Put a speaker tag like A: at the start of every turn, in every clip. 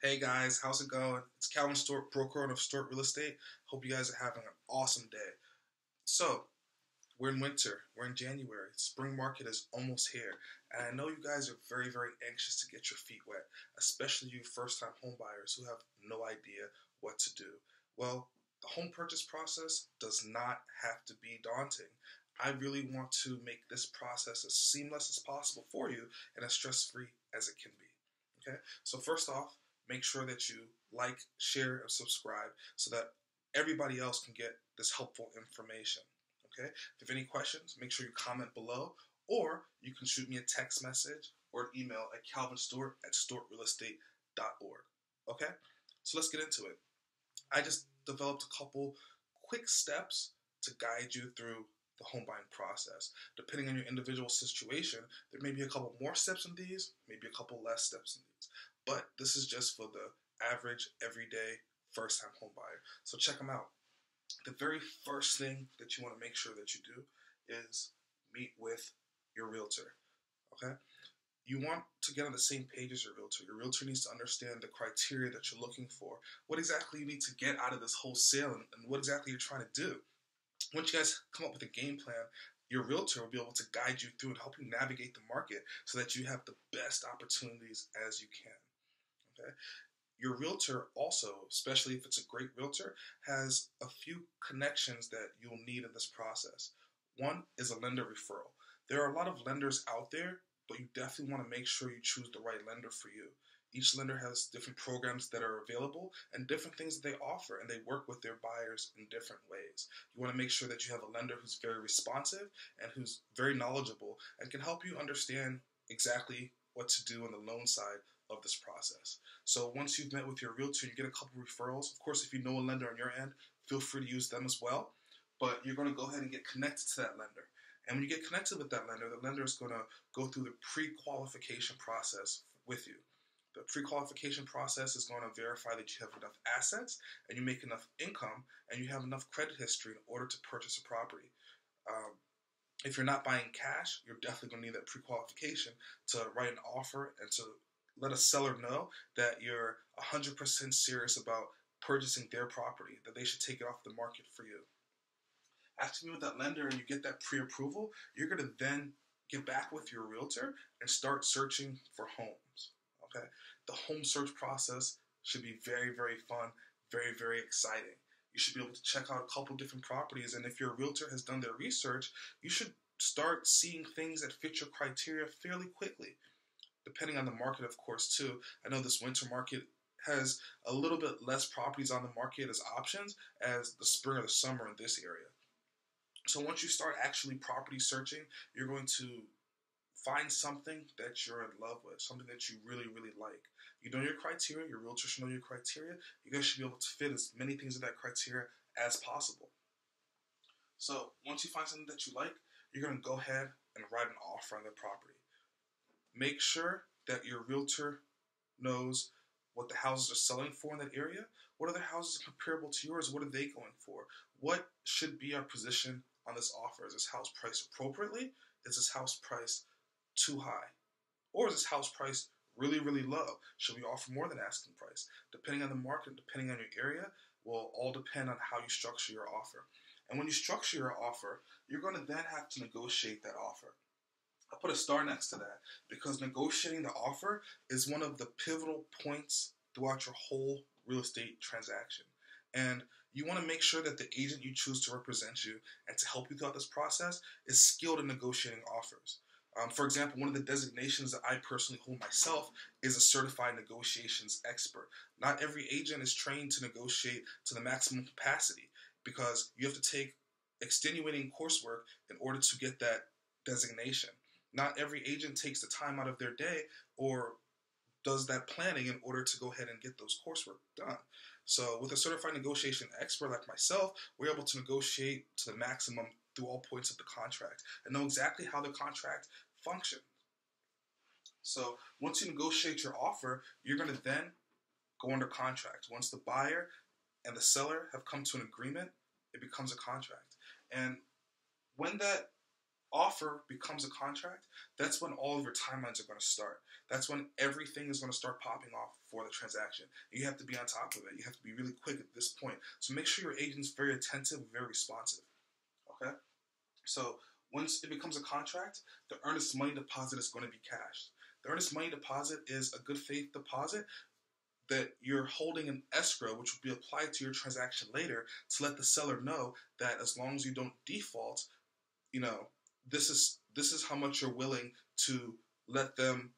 A: Hey guys, how's it going? It's Calvin Stewart, broker of Stewart Real Estate. Hope you guys are having an awesome day. So, we're in winter, we're in January. Spring market is almost here. And I know you guys are very, very anxious to get your feet wet, especially you first time home buyers who have no idea what to do. Well, the home purchase process does not have to be daunting. I really want to make this process as seamless as possible for you and as stress free as it can be. Okay, so first off, make sure that you like, share, and subscribe so that everybody else can get this helpful information. Okay, if you have any questions, make sure you comment below, or you can shoot me a text message or an email at calvinstewart@stewartrealestate.org. Okay, so let's get into it. I just developed a couple quick steps to guide you through the home buying process. Depending on your individual situation, there may be a couple more steps in these, maybe a couple less steps in these. But this is just for the average, everyday, first time home buyer. So check them out. The very first thing that you want to make sure that you do is meet with your realtor. Okay? You want to get on the same page as your realtor. Your realtor needs to understand the criteria that you're looking for, what exactly you need to get out of this whole sale, and what exactly you're trying to do. Once you guys come up with a game plan, your realtor will be able to guide you through and help you navigate the market so that you have the best opportunities as you can. Okay? Your realtor also, especially if it's a great realtor, has a few connections that you'll need in this process. One is a lender referral. There are a lot of lenders out there, but you definitely want to make sure you choose the right lender for you. Each lender has different programs that are available and different things that they offer, and they work with their buyers in different ways. You want to make sure that you have a lender who's very responsive and who's very knowledgeable and can help you understand exactly what to do on the loan side of this process. So once you've met with your realtor, you get a couple referrals. Of course, if you know a lender on your end, feel free to use them as well. But you're going to go ahead and get connected to that lender. And when you get connected with that lender, the lender is going to go through the pre-qualification process with you. The pre-qualification process is going to verify that you have enough assets and you make enough income and you have enough credit history in order to purchase a property. If you're not buying cash, you're definitely going to need that pre-qualification to write an offer and to let a seller know that you're 100% serious about purchasing their property, that they should take it off the market for you. After you meet with that lender and you get that pre-approval, you're going to then get back with your realtor and start searching for homes. Okay? The home search process should be very, very fun, very, very exciting. You should be able to check out a couple different properties, and if your realtor has done their research, you should start seeing things that fit your criteria fairly quickly. Depending on the market, of course, too. I know this winter market has a little bit less properties on the market as options as the spring or the summer in this area. So once you start actually property searching, you're going to find something that you're in love with, something that you really, really like. You know your criteria, your realtor should know your criteria. You guys should be able to fit as many things in that criteria as possible. So once you find something that you like, you're going to go ahead and write an offer on the property. Make sure that your realtor knows what the houses are selling for in that area. What are the houses comparable to yours? What are they going for? What should be our position on this offer? Is this house priced appropriately? Is this house priced too high? Or is this house priced really, really low? Should we offer more than asking price? Depending on the market, depending on your area, will all depend on how you structure your offer. And when you structure your offer, you're going to then have to negotiate that offer. I'll put a star next to that because negotiating the offer is one of the pivotal points throughout your whole real estate transaction. And you want to make sure that the agent you choose to represent you and to help you throughout this process is skilled in negotiating offers. For example, one of the designations that I personally hold myself is a certified negotiations expert. Not every agent is trained to negotiate to the maximum capacity because you have to take extenuating coursework in order to get that designation. Not every agent takes the time out of their day or does that planning in order to go ahead and get those coursework done. So with a certified negotiation expert like myself, we're able to negotiate to the maximum through all points of the contract and know exactly how the contract functions. So once you negotiate your offer, you're going to then go under contract. Once the buyer and the seller have come to an agreement, it becomes a contract. And when that offer becomes a contract, that's when all of your timelines are going to start. That's when everything is going to start popping off for the transaction. You have to be on top of it. You have to be really quick at this point. So make sure your agent's very attentive, very responsive. Okay? So once it becomes a contract, the earnest money deposit is going to be cashed. The earnest money deposit is a good faith deposit that you're holding an escrow, which will be applied to your transaction later to let the seller know that as long as you don't default, this is how much you're willing to let them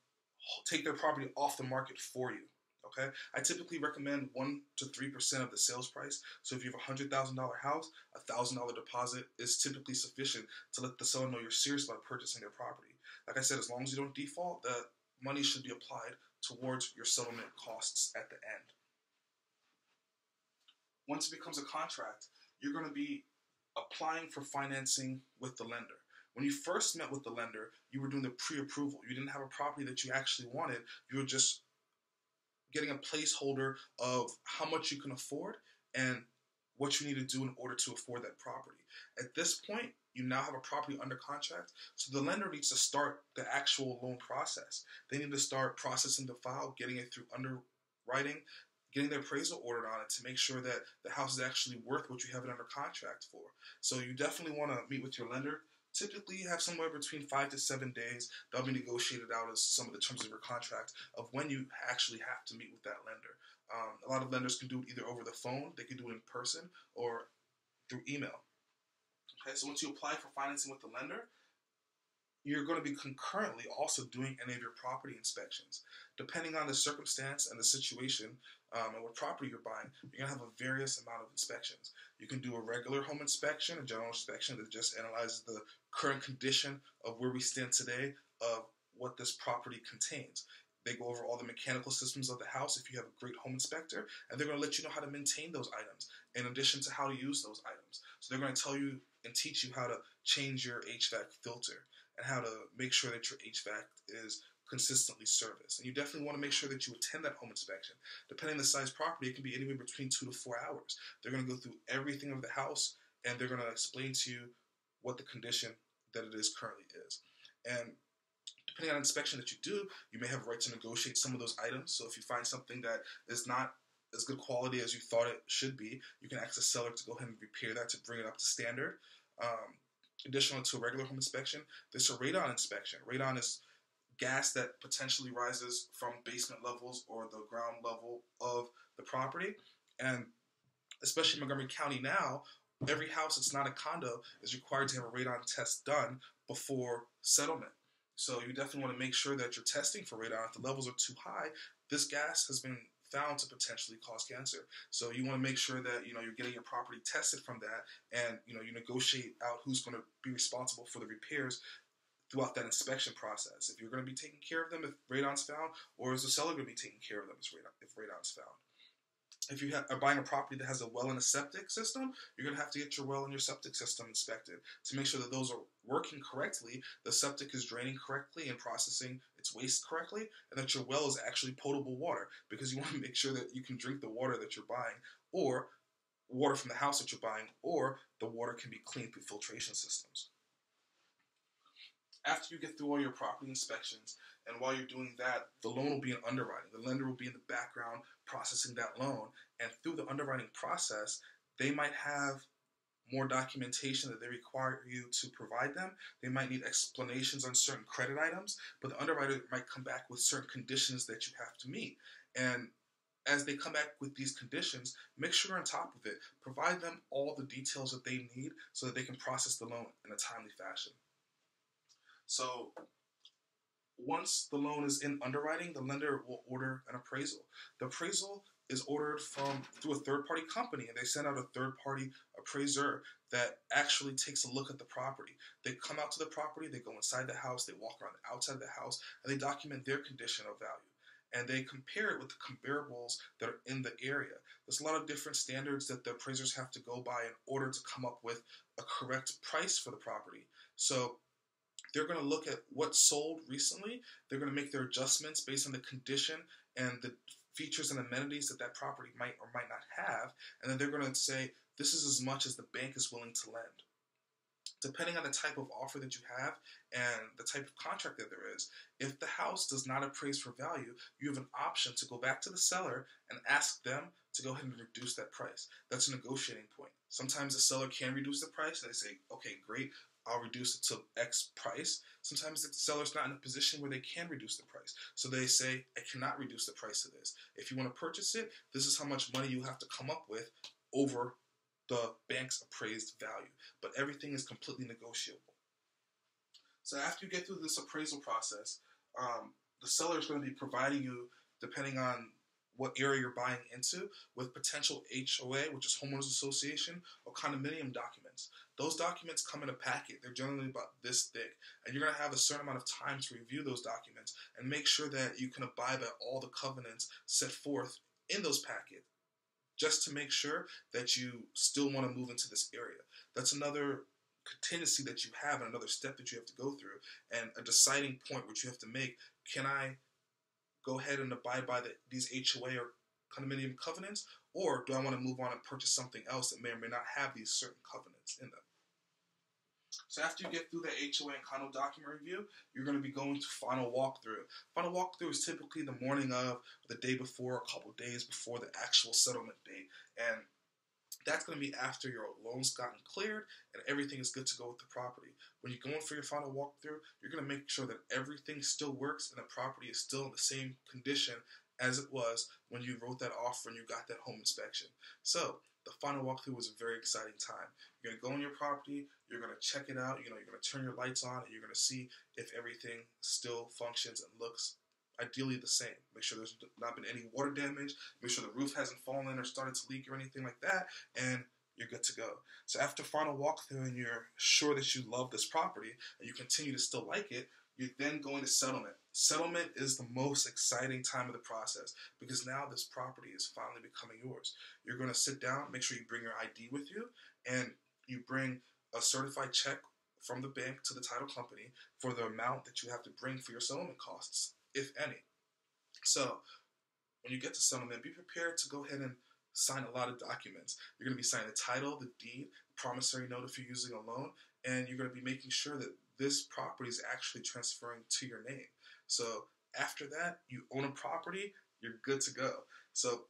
A: take their property off the market for you. Okay, I typically recommend 1 to 3% of the sales price. So if you have a $100,000 house, $1,000 deposit is typically sufficient to let the seller know you're serious about purchasing their property. Like I said, as long as you don't default, the money should be applied towards your settlement costs at the end. Once it becomes a contract, you're going to be applying for financing with the lender. When you first met with the lender, you were doing the pre-approval. You didn't have a property that you actually wanted. You were just getting a placeholder of how much you can afford and what you need to do in order to afford that property. At this point, you now have a property under contract, so the lender needs to start the actual loan process. They need to start processing the file, getting it through underwriting, getting their appraisal ordered on it to make sure that the house is actually worth what you have it under contract for. So you definitely want to meet with your lender. Typically, you have somewhere between 5 to 7 days. That'll be negotiated out as some of the terms of your contract of when you actually have to meet with that lender. A lot of lenders can do it either over the phone, they can do it in person, or through email. Okay, so once you apply for financing with the lender, you're going to be concurrently also doing any of your property inspections. Depending on the circumstance and the situation and what property you're buying, you're going to have a various amount of inspections. You can do a regular home inspection, a general inspection that just analyzes the current condition of where we stand today of what this property contains. They go over all the mechanical systems of the house if you have a great home inspector, and they're going to let you know how to maintain those items in addition to how to use those items. So they're going to tell you and teach you how to change your HVAC filter and how to make sure that your HVAC is consistently serviced. And you definitely want to make sure that you attend that home inspection. Depending on the size property, it can be anywhere between 2 to 4 hours. They're going to go through everything of the house, and they're going to explain to you what the condition that it is currently is. And depending on the inspection that you do, you may have a right to negotiate some of those items. So if you find something that is not as good quality as you thought it should be, you can ask the seller to go ahead and repair that to bring it up to standard. Additional to a regular home inspection, there's a radon inspection. Radon is gas that potentially rises from basement levels or the ground level of the property. And especially in Montgomery County now, every house that's not a condo is required to have a radon test done before settlement. So you definitely want to make sure that you're testing for radon. If the levels are too high, this gas has been found to potentially cause cancer. So you want to make sure that you're getting your property tested from that, and you negotiate out who's going to be responsible for the repairs throughout that inspection process. If you're going to be taking care of them if radon's found, or is the seller going to be taking care of them if radon's found? If you are buying a property that has a well and a septic system, you're going to have to get your well and your septic system inspected to make sure that those are working correctly, the septic is draining correctly and processing its waste correctly, and that your well is actually potable water, because you want to make sure that you can drink the water that you're buying, or water from the house that you're buying, or the water can be cleaned through filtration systems. After you get through all your property inspections, and while you're doing that, the loan will be in underwriting. The lender will be in the background processing that loan. And through the underwriting process, they might have more documentation that they require you to provide them. They might need explanations on certain credit items, but the underwriter might come back with certain conditions that you have to meet. And as they come back with these conditions, make sure you're on top of it. Provide them all the details that they need so that they can process the loan in a timely fashion. So once the loan is in underwriting, the lender will order an appraisal. The appraisal is ordered through a third-party company, and they send out a third-party appraiser that actually takes a look at the property. They come out to the property, they go inside the house, they walk around the outside of the house, and they document their condition of value. And they compare it with the comparables that are in the area. There's a lot of different standards that the appraisers have to go by in order to come up with a correct price for the property. So they're going to look at what sold recently. They're going to make their adjustments based on the condition and the features and amenities that property might or might not have. And then they're going to say, this is as much as the bank is willing to lend. depending on the type of offer that you have and the type of contract that there is, if the house does not appraise for value, you have an option to go back to the seller and ask them to go ahead and reduce that price. That's a negotiating point. Sometimes the seller can reduce the price and they say, okay, great, I'll reduce it to X price. Sometimes the seller's not in a position where they can reduce the price. So they say, I cannot reduce the price of this. If you want to purchase it, this is how much money you have to come up with over the bank's appraised value. But everything is completely negotiable. So after you get through this appraisal process, the seller is going to be providing you, depending on what area you're buying into, with potential HOA, which is homeowners association, or condominium documents. Those documents come in a packet. They're generally about this thick, and you're going to have a certain amount of time to review those documents and make sure that you can abide by all the covenants set forth in those packets, just to make sure that you still want to move into this area. That's another contingency that you have and another step that you have to go through, and a deciding point which you have to make. Can I go ahead and abide by these HOA or condominium covenants, or do I want to move on and purchase something else that may or may not have these certain covenants in them? So after you get through the HOA and condo document review, you're going to be going to final walkthrough. Final walkthrough is typically the morning of, the day before, a couple days before the actual settlement date. And that's going to be after your loan's gotten cleared and everything is good to go with the property. When you go in for your final walkthrough, you're going to make sure that everything still works and the property is still in the same condition as it was when you wrote that offer and you got that home inspection. So the final walkthrough was a very exciting time. You're going to go on your property, you're going to check it out, you're going to turn your lights on, and you're going to see if everything still functions and looks ideally the same. Make sure there's not been any water damage, make sure the roof hasn't fallen or started to leak or anything like that, and you're good to go. So after final walkthrough and you're sure that you love this property and you continue to still like it, you're then going to settlement. Settlement is the most exciting time of the process because now this property is finally becoming yours. You're going to sit down, make sure you bring your ID with you, and you bring a certified check from the bank to the title company for the amount that you have to bring for your settlement costs, if any. So when you get to settlement, be prepared to go ahead and sign a lot of documents. You're going to be signing the title, the deed, the promissory note if you're using a loan, and you're going to be making sure that this property is actually transferring to your name. So after that, you own a property, you're good to go. So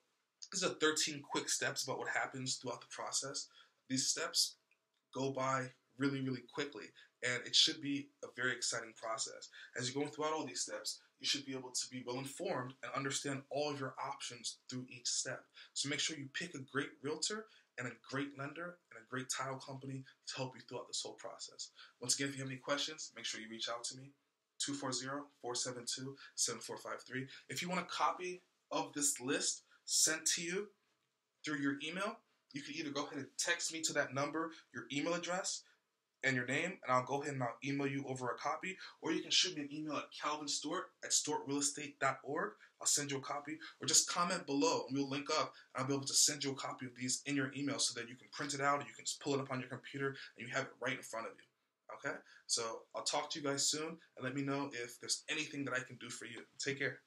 A: these are 13 quick steps about what happens throughout the process. These steps go by really, really quickly, and it should be a very exciting process. As you're going throughout all these steps, you should be able to be well informed and understand all of your options through each step. So make sure you pick a great realtor and a great lender and a great title company to help you throughout this whole process. Once again, if you have any questions, make sure you reach out to me, 240-472-7453. If you want a copy of this list sent to you through your email, you can either go ahead and text me to that number, your email address, and your name, and I'll go ahead and I'll email you over a copy, or you can shoot me an email at calvinstewart@stewartrealestate.org. I'll send you a copy, or just comment below, and we'll link up, and I'll be able to send you a copy of these in your email so that you can print it out, or you can just pull it up on your computer, and you have it right in front of you. Okay? So I'll talk to you guys soon, and let me know if there's anything that I can do for you. Take care.